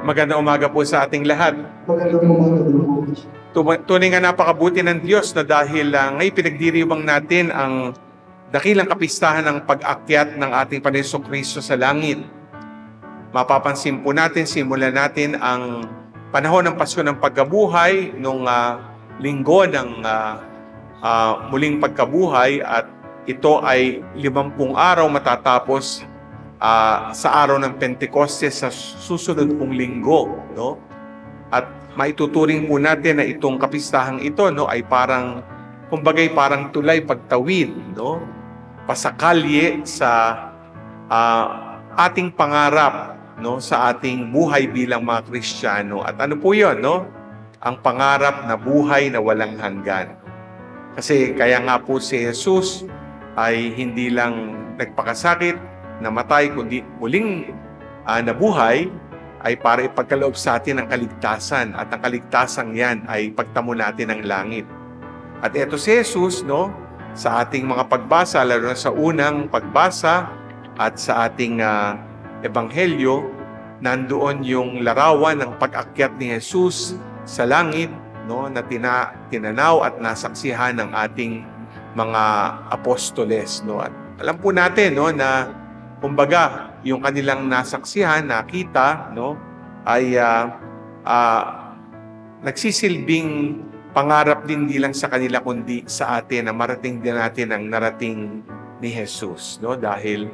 Magandang umaga po sa ating lahat. Magandang umaga po. Tunay nga napakabuti ng Diyos na dahil ngayon pinagdiriwang natin ang dakilang kapistahan ng pag-akyat ng ating Panginoong Kristo sa langit. Mapapansin po natin, simulan natin ang panahon ng Pasko ng Pagkabuhay nung linggo ng muling pagkabuhay, at ito ay 50 araw matatapos sa araw ng Pentecostes sa susunod pong linggo, no? At maituturing po natin na itong kapistahang ito, no, ay parang kumbagay parang tulay pagtawid, no? Pasakalye sa ating pangarap, no, sa ating buhay bilang mga Kristiyano. At ano po 'yon, no? Ang pangarap na buhay na walang hanggan. Kasi kaya nga po si Jesus ay hindi lang nagpakasakit, namatay, kundi muling nabuhay ay para ipagkaloob sa atin ang kaligtasan. At ang kaligtasan yan ay pagtamo natin ng langit. At ito si Jesus, no, sa ating mga pagbasa, lalo na sa unang pagbasa at sa ating ebanghelyo, nandoon yung larawan ng pag-akyat ni Jesus sa langit, no, na tinanaw at nasaksihan ng ating mga apostoles, no. At alam po natin, no, na kumbaga, yung kanilang nasaksihan, nakita, no, ay nagsisilbing pangarap din lang sa kanila, kundi sa atin na marating din natin ang narating ni Jesus, no? Dahil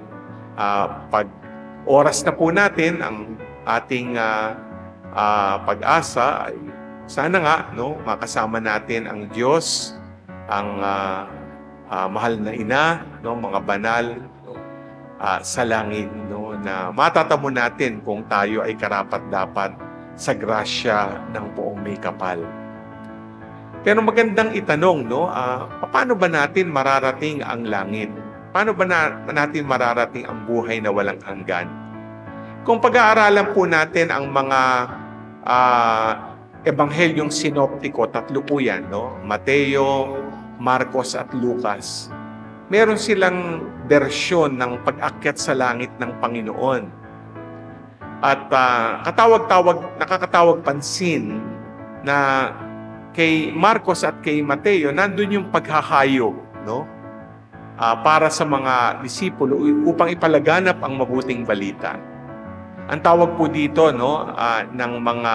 pag oras na po natin ang ating pag-asa, ay sana nga, no, makasama natin ang Diyos, ang mahal na ina, no, mga banal, sa langit, no, na matatamo natin kung tayo ay karapat-dapat sa grasya ng Poong May Kapal. Pero magandang itanong, no, paano ba natin mararating ang langit? Paano ba natin mararating ang buhay na walang hanggan? Kung pag-aaralan po natin ang mga ebanghelyong sinoptiko, 3 po yan, no? Mateo, Marcos at Lucas. Meron silang bersyon ng pag-akyat sa langit ng Panginoon. At nakakatawag pansin na kay Marcos at kay Mateo, nandun yung paghahayo, no? Para sa mga disipulo upang ipalaganap ang mabuting balita. Ang tawag po dito, no, ng mga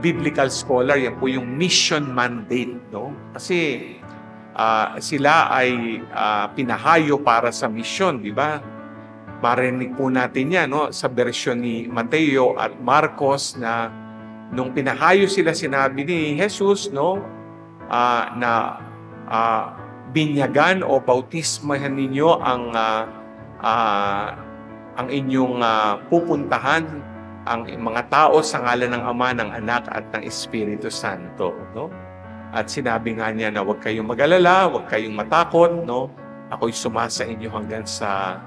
biblical scholar, yan po yung mission mandate, no? Kasi sila ay pinahayo para sa misyon, di ba? Marinig po natin yan, no, sa bersyon ni Mateo at Marcos na nung pinahayo sila, sinabi ni Jesus, no, na binyagan o bautismahan ninyo ang inyong pupuntahan ang mga tao sa ngalan ng Ama, ng Anak at ng Espiritu Santo, no? At sinabi nga niya na huwag kayong mag-alala, huwag kayong matakot, no? Ako'y sumasa inyo hanggang sa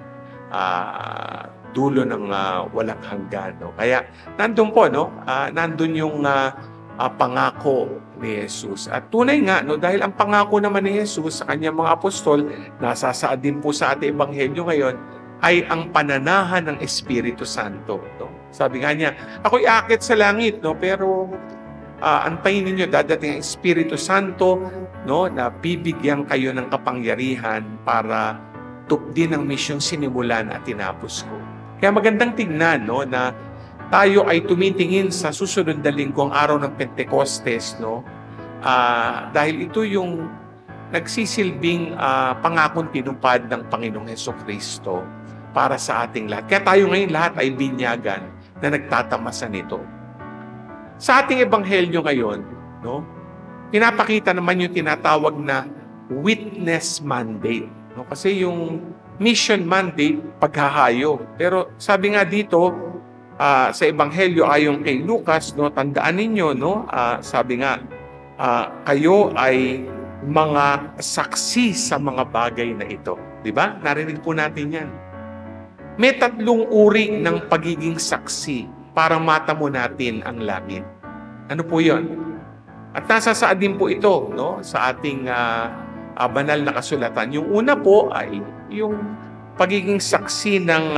dulo ng walang hanggan, no? Kaya nandun po, no? Nandun yung pangako ni Jesus. At tunay nga, no, dahil ang pangako naman ni Jesus sa kanyang mga apostol, nasasaad din po sa ating ebanghelyo ngayon, ay ang pananahan ng Espiritu Santo, no? Sabi nga niya, ako'y aakit sa langit, no? Pero antayin ninyo, dadating ang Espiritu Santo, no, na bibigyan kayo ng kapangyarihan para tupdin ang misyong sinimulan at tinapos ko. Kaya magandang tignan, no, na tayo ay tumitingin sa susunod na linggo, ang araw ng Pentecostes, no, dahil ito yung nagsisilbing pangakong tinupad ng Panginoong Hesukristo para sa ating lahat. Kaya tayo ngayon lahat ay binyagan na nagtatamasan nito. Sa ating ebanghelyo ngayon, no, pinapakita naman yung tinatawag na witness mandate, no? Kasi yung mission mandate, paghahayo. Pero sabi nga dito, sa ebanghelyo ayon kay Lucas, no, tandaan ninyo, no, sabi nga, kayo ay mga saksi sa mga bagay na ito. Di ba? Narinig po natin yan. May 3 uri ng pagiging saksi para matamo natin ang langit. Ano po yun? At nasasaad din po ito, no, sa ating banal na kasulatan. Yung una po ay yung pagiging saksi ng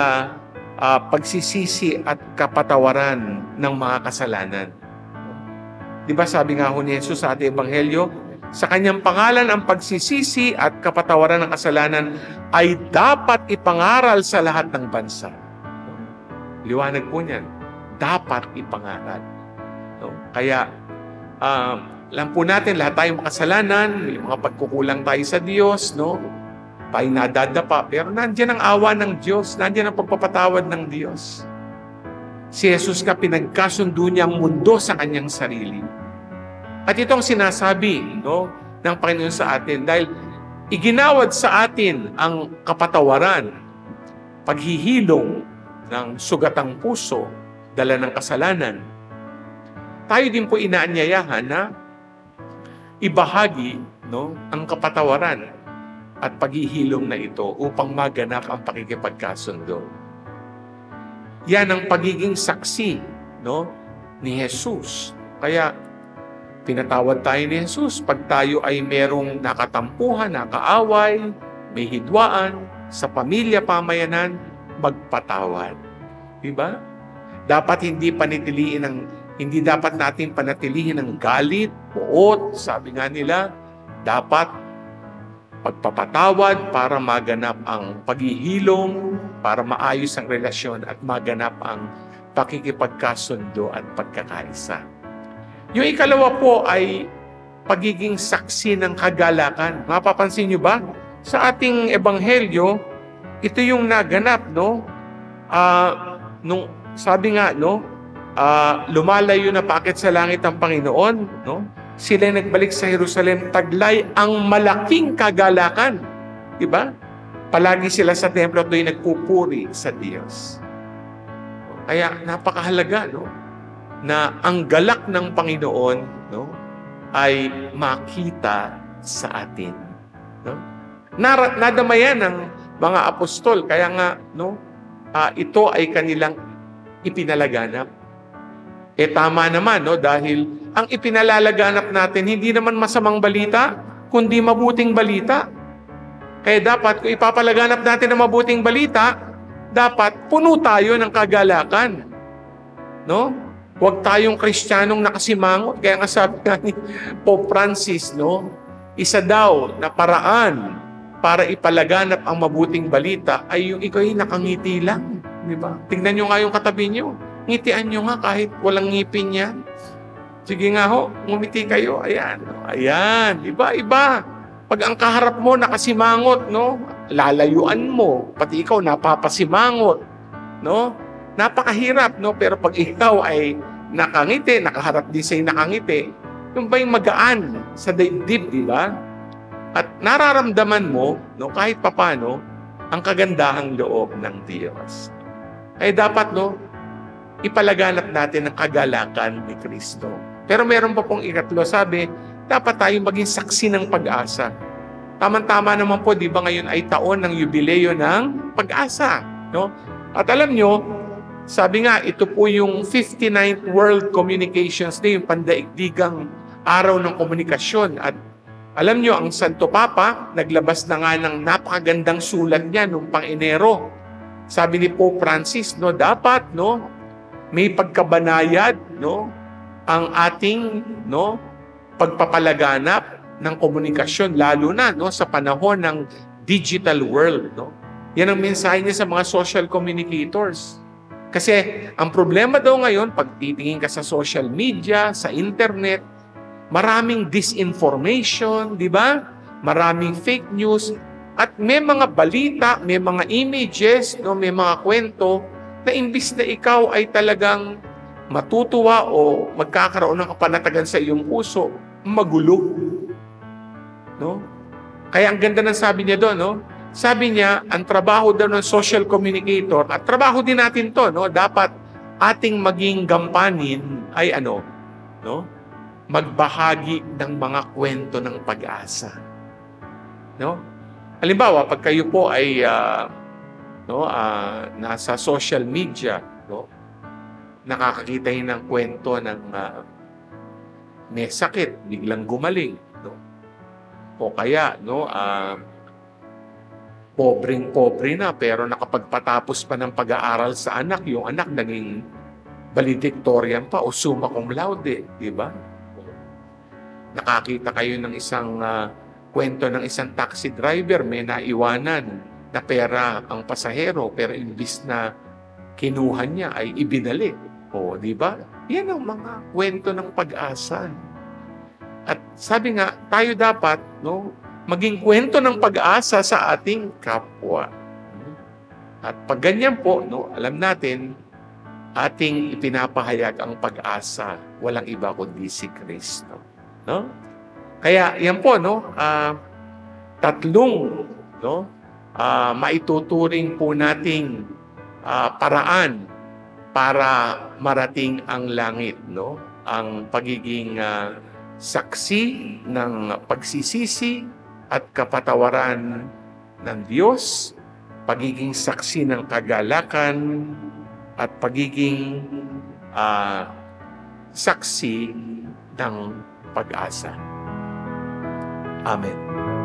pagsisisi at kapatawaran ng mga kasalanan. Di ba sabi nga ho ni Jesus sa ating Ebanghelyo, sa kanyang pangalan ang pagsisisi at kapatawaran ng kasalanan ay dapat ipangaral sa lahat ng bansa. Liwanag po niyan, dapat ipangaral. No? Kaya, alam po natin, lahat tayong makasalanan, may mga pagkukulang tayo sa Diyos, no? Tayo nadadapa, pero nandiyan ang awa ng Diyos, nandiyan ang pagpapatawad ng Diyos. Si Jesus nga pinagkasundo niya ang mundo sa kanyang sarili. At ito ang sinasabi, no, ng Panginoon sa atin dahil iginawad sa atin ang kapatawaran, paghihilom ng sugatang puso, dala ng kasalanan. Tayo din po inaanyayahan na ibahagi, no, ang kapatawaran at paghihilom na ito upang maganap ang pakikipagkasundo. Yan ang pagiging saksi, no, ni Jesus. Kaya pinatawad tayo ni Jesus pag tayo ay merong nakatampuhan, nakaaway, may hidwaan sa pamilya, pamayanan, magpatawad. Diba? Dapat hindi dapat natin panatilihin ang galit, puot, sabi nga nila, dapat pagpapatawad para maganap ang paghihilom, para maayos ang relasyon at maganap ang pakikipagkasundo at pagkakaisa. Yung ikalawa po ay pagiging saksi ng kagalakan. Mapapansin nyo ba? Sa ating ebanghelyo, ito yung naganap, no? Nung sabi nga, no? Lumalayo na paakyat sa langit ang Panginoon, no? Sila nagbalik sa Jerusalem, taglay ang malaking kagalakan. Diba? Palagi sila sa templo at doon nagpupuri sa Diyos. Kaya napakahalaga, no? Na ang galak ng Panginoon, no, ay makita sa atin. No? Nadamayan ng mga apostol, kaya nga, no, ito ay kanilang ipinalaganap. Tama naman, no, dahil ang ipinalalaganap natin hindi naman masamang balita, kundi mabuting balita. Kaya dapat, kung ipapalaganap natin ang mabuting balita, dapat puno tayo ng kagalakan. No? Huwag tayong Kristiyanong nakasimangot. Kaya nga sabi nga ni Pope Francis, no, isa daw na paraan para ipalaganap ang mabuting balita ay yung ikaw'y nakangiti lang. Di ba? Tingnan nyo nga yung katabi nyo. Ngitian nyo nga kahit walang ngipin yan. Sige nga ho, ngumiti kayo. Ayan. Ayan. Iba, iba. Pag ang kaharap mo nakasimangot, no, lalayuan mo. Pati ikaw napapasimangot. No? Napakahirap, no? Pero pag ikaw ay nakangiti, nakaharap din sa'yo nakangiti, yung ba'y magaan sa dibdib, di ba? At nararamdaman mo, no, kahit papano, ang kagandahang loob ng Diyos. Ay dapat, no, ipalaganap natin ang kagalakan ni Kristo. Pero meron pa pong ikatlo, sabi, dapat tayong maging saksi ng pag-asa. Tama-tama naman po, di ba ngayon ay taon ng jubileo ng pag-asa, no? At alam nyo, sabi nga, ito po yung 59th World Communications Day, yung pandaigdigang araw ng komunikasyon. At alam nyo, ang Santo Papa, naglabas na nga ng napakagandang sulat niya noong pang-Enero. Sabi ni Pope Francis, no, dapat, no, may pagkabanayad, no, ang ating, no, pagpapalaganap ng komunikasyon, lalo na, no, sa panahon ng digital world, no. Yan ang mensahe niya sa mga social communicators. Kasi ang problema daw ngayon, pag titingin ka sa social media, sa internet, maraming disinformation, di ba? Maraming fake news, at may mga balita, may mga images, no, may mga kwento, na imbis na ikaw ay talagang matutuwa o magkakaroon ng kapanatagan sa iyong puso, magulo. No? Kaya ang ganda ng sabi niya doon, no? Sabi niya, ang trabaho daw ng social communicator, at trabaho din natin to, no? Dapat ating maging gampanin ay ano, no? Magbahagi ng mga kwento ng pag-asa. No? Halimbawa, pag kayo po ay nasa social media, no? Nakakakita ng kwento ng may sakit, biglang gumaling, no? O kaya, no, pobreng-pobre na pero nakapagpatapos pa ng pag-aaral sa anak, yung anak naging valedictorian pa o summa cum laude, di ba? Nakakita kayo ng isang kwento ng isang taxi driver, may naiwanan na pera ang pasahero pero imbis na kinuha niya ay ibinalik. O, di ba? Yan ang mga kwento ng pag-asa. At sabi nga, tayo dapat, no, maging kwento ng pag-asa sa ating kapwa. At pag ganyan po, no, alam natin, ating ipinapahayag ang pag-asa. Walang iba kundi si Kristo. No? Kaya yan po, no, tatlong, no, maituturing po nating paraan para marating ang langit, no? Ang pagiging saksi ng pagsisisi at kapatawaran ng Diyos, pagiging saksi ng kagalakan, at pagiging saksi ng pag-asa. Amen.